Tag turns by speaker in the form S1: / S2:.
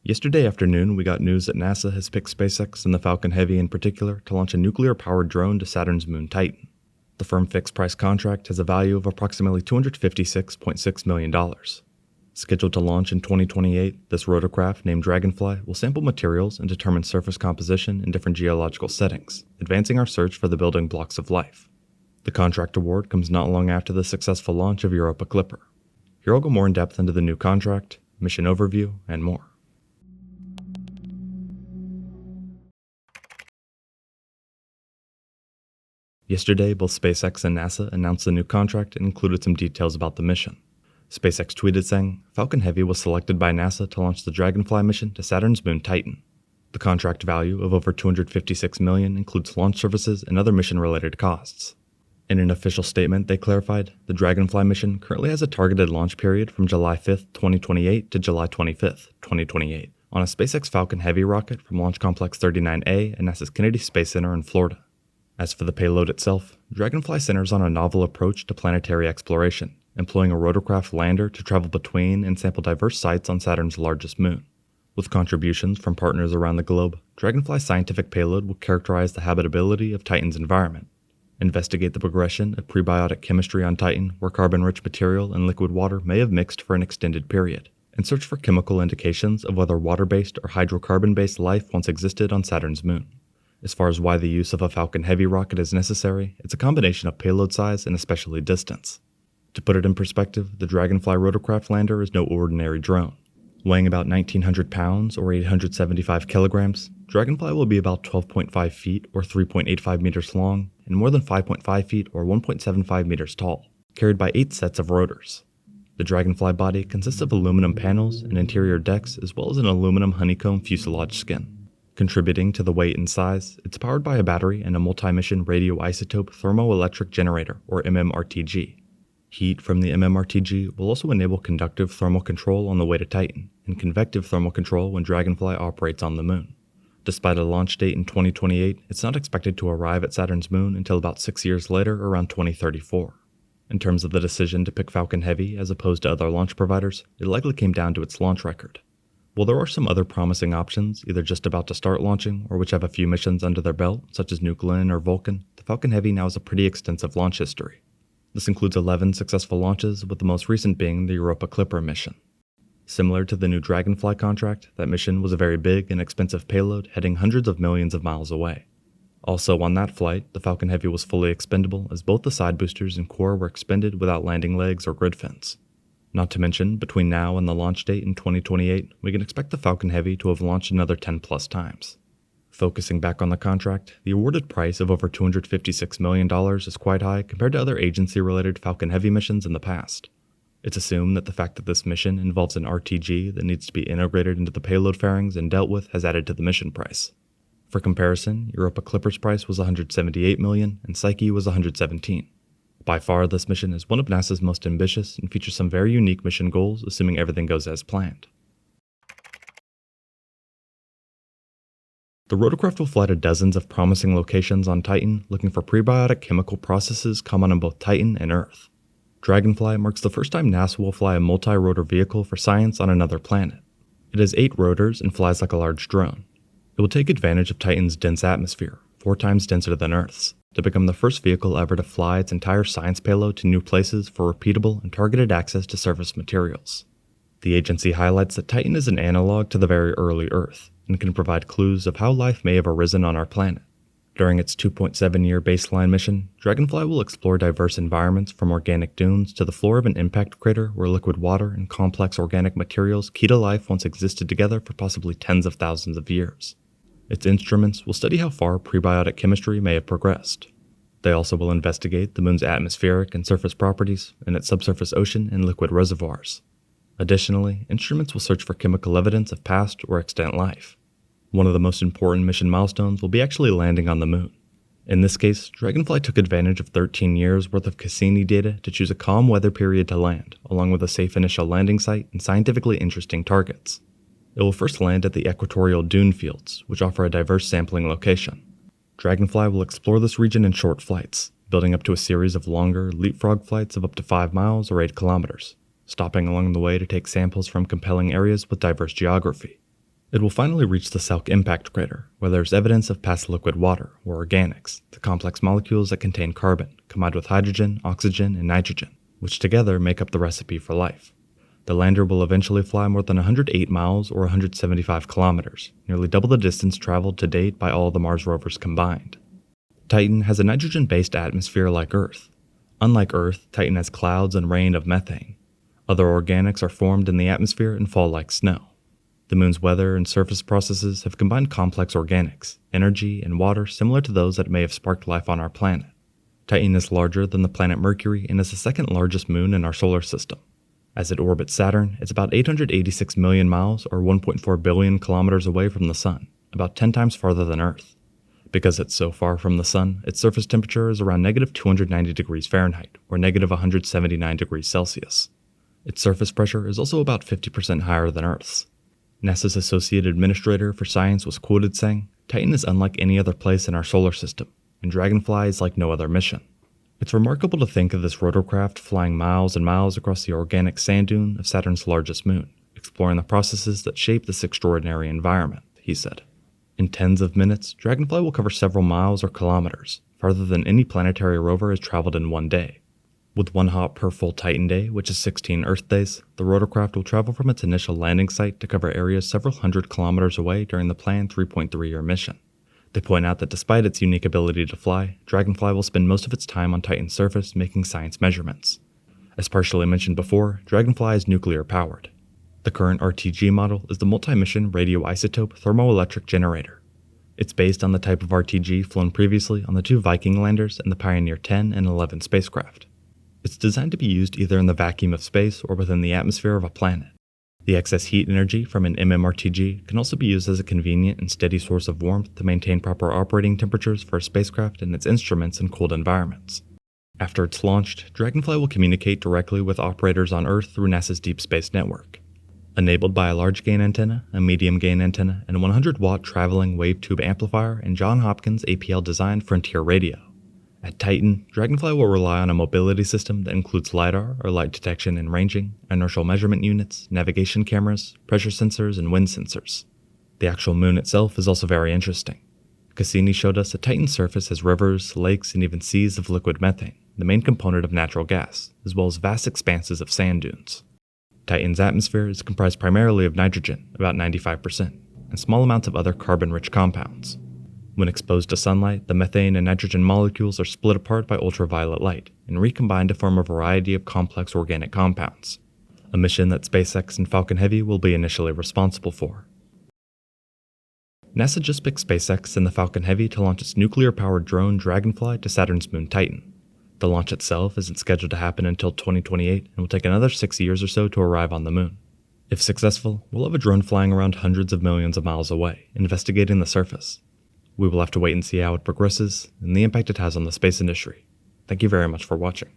S1: Yesterday afternoon, we got news that NASA has picked SpaceX and the Falcon Heavy in particular to launch a nuclear-powered drone to Saturn's moon Titan. The firm fixed-price contract has a value of approximately $256.6 million. Scheduled to launch in 2028, this rotorcraft named Dragonfly will sample materials and determine surface composition in different geological settings, advancing our search for the building blocks of life. The contract award comes not long after the successful launch of Europa Clipper. Here I'll go more in depth into the new contract, mission overview, and more. Yesterday, both SpaceX and NASA announced the new contract and included some details about the mission. SpaceX tweeted saying, Falcon Heavy was selected by NASA to launch the Dragonfly mission to Saturn's moon Titan. The contract value of over $256 million includes launch services and other mission-related costs. In an official statement, they clarified, the Dragonfly mission currently has a targeted launch period from July 5, 2028 to July 25, 2028, on a SpaceX Falcon Heavy rocket from Launch Complex 39A at NASA's Kennedy Space Center in Florida. As for the payload itself, Dragonfly centers on a novel approach to planetary exploration, employing a rotorcraft lander to travel between and sample diverse sites on Saturn's largest moon. With contributions from partners around the globe, Dragonfly's scientific payload will characterize the habitability of Titan's environment, investigate the progression of prebiotic chemistry on Titan where carbon-rich material and liquid water may have mixed for an extended period, and search for chemical indications of whether water-based or hydrocarbon-based life once existed on Saturn's moon. As far as why the use of a Falcon Heavy rocket is necessary, it's a combination of payload size and especially distance. To put it in perspective, the Dragonfly rotorcraft lander is no ordinary drone. Weighing about 1,900 pounds or 875 kilograms, Dragonfly will be about 12.5 feet or 3.85 meters long and more than 5.5 feet or 1.75 meters tall, carried by 8 sets of rotors. The Dragonfly body consists of aluminum panels and interior decks as well as an aluminum honeycomb fuselage skin. Contributing to the weight and size, it's powered by a battery and a multi-mission radioisotope thermoelectric generator, or MMRTG. Heat from the MMRTG will also enable conductive thermal control on the way to Titan, and convective thermal control when Dragonfly operates on the moon. Despite a launch date in 2028, it's not expected to arrive at Saturn's moon until about 6 years later, around 2034. In terms of the decision to pick Falcon Heavy as opposed to other launch providers, it likely came down to its launch record. While there are some other promising options, either just about to start launching or which have a few missions under their belt, such as New Glenn or Vulcan, the Falcon Heavy now has a pretty extensive launch history. This includes 11 successful launches, with the most recent being the Europa Clipper mission. Similar to the new Dragonfly contract, that mission was a very big and expensive payload heading hundreds of millions of miles away. Also on that flight, the Falcon Heavy was fully expendable as both the side boosters and core were expended without landing legs or grid fins. Not to mention, between now and the launch date in 2028, we can expect the Falcon Heavy to have launched another 10 plus times. Focusing back on the contract, the awarded price of over $256 million is quite high compared to other agency-related Falcon Heavy missions in the past. It's assumed that the fact that this mission involves an RTG that needs to be integrated into the payload fairings and dealt with has added to the mission price. For comparison, Europa Clipper's price was $178 million and Psyche was $117. By far, this mission is one of NASA's most ambitious and features some very unique mission goals, assuming everything goes as planned. The rotorcraft will fly to dozens of promising locations on Titan, looking for prebiotic chemical processes common on both Titan and Earth. Dragonfly marks the first time NASA will fly a multi-rotor vehicle for science on another planet. It has 8 rotors and flies like a large drone. It will take advantage of Titan's dense atmosphere, 4 times denser than Earth's, to become the first vehicle ever to fly its entire science payload to new places for repeatable and targeted access to surface materials. The agency highlights that Titan is an analog to the very early Earth, and can provide clues of how life may have arisen on our planet. During its 2.7-year baseline mission, Dragonfly will explore diverse environments from organic dunes to the floor of an impact crater where liquid water and complex organic materials key to life once existed together for possibly tens of thousands of years. Its instruments will study how far prebiotic chemistry may have progressed. They also will investigate the moon's atmospheric and surface properties, and its subsurface ocean and liquid reservoirs. Additionally, instruments will search for chemical evidence of past or extant life. One of the most important mission milestones will be actually landing on the moon. In this case, Dragonfly took advantage of 13 years worth of Cassini data to choose a calm weather period to land, along with a safe initial landing site and scientifically interesting targets. It will first land at the equatorial dune fields, which offer a diverse sampling location. Dragonfly will explore this region in short flights, building up to a series of longer, leapfrog flights of up to 5 miles or 8 kilometers, stopping along the way to take samples from compelling areas with diverse geography. It will finally reach the Selk impact crater, where there's evidence of past liquid water, or organics, the complex molecules that contain carbon, combined with hydrogen, oxygen, and nitrogen, which together make up the recipe for life. The lander will eventually fly more than 108 miles or 175 kilometers, nearly double the distance traveled to date by all the Mars rovers combined. Titan has a nitrogen-based atmosphere like Earth. Unlike Earth, Titan has clouds and rain of methane. Other organics are formed in the atmosphere and fall like snow. The moon's weather and surface processes have combined complex organics, energy, and water similar to those that may have sparked life on our planet. Titan is larger than the planet Mercury and is the second largest moon in our solar system. As it orbits Saturn, it's about 886 million miles or 1.4 billion kilometers away from the Sun, about 10 times farther than Earth. Because it's so far from the Sun, its surface temperature is around negative 290 degrees Fahrenheit or negative 179 degrees Celsius. Its surface pressure is also about 50% higher than Earth's. NASA's Associate Administrator for Science was quoted saying, "Titan is unlike any other place in our solar system, and Dragonfly is like no other mission." It's remarkable to think of this rotorcraft flying miles and miles across the organic sand dune of Saturn's largest moon, exploring the processes that shape this extraordinary environment, he said. In tens of minutes, Dragonfly will cover several miles or kilometers, farther than any planetary rover has traveled in one day. With one hop per full Titan day, which is 16 Earth days, the rotorcraft will travel from its initial landing site to cover areas several hundred kilometers away during the planned 3.3-year mission. They point out that despite its unique ability to fly, Dragonfly will spend most of its time on Titan's surface making science measurements. As partially mentioned before, Dragonfly is nuclear-powered. The current RTG model is the multi-mission radioisotope thermoelectric generator. It's based on the type of RTG flown previously on the two Viking landers and the Pioneer 10 and 11 spacecraft. It's designed to be used either in the vacuum of space or within the atmosphere of a planet. The excess heat energy from an MMRTG can also be used as a convenient and steady source of warmth to maintain proper operating temperatures for a spacecraft and its instruments in cold environments. After it's launched, Dragonfly will communicate directly with operators on Earth through NASA's Deep Space Network. Enabled by a large gain antenna, a medium gain antenna, and a 100-watt traveling wave tube amplifier and Johns Hopkins APL-designed Frontier radio. At Titan, Dragonfly will rely on a mobility system that includes LiDAR, or light detection and ranging, inertial measurement units, navigation cameras, pressure sensors, and wind sensors. The actual moon itself is also very interesting. Cassini showed us that Titan's surface has rivers, lakes, and even seas of liquid methane, the main component of natural gas, as well as vast expanses of sand dunes. Titan's atmosphere is comprised primarily of nitrogen, about 95%, and small amounts of other carbon-rich compounds. When exposed to sunlight, the methane and nitrogen molecules are split apart by ultraviolet light and recombined to form a variety of complex organic compounds, a mission that SpaceX and Falcon Heavy will be initially responsible for. NASA just picked SpaceX and the Falcon Heavy to launch its nuclear-powered drone Dragonfly to Saturn's moon Titan. The launch itself isn't scheduled to happen until 2028 and will take another 6 years or so to arrive on the moon. If successful, we'll have a drone flying around hundreds of millions of miles away, investigating the surface. We will have to wait and see how it progresses and the impact it has on the space industry. Thank you very much for watching.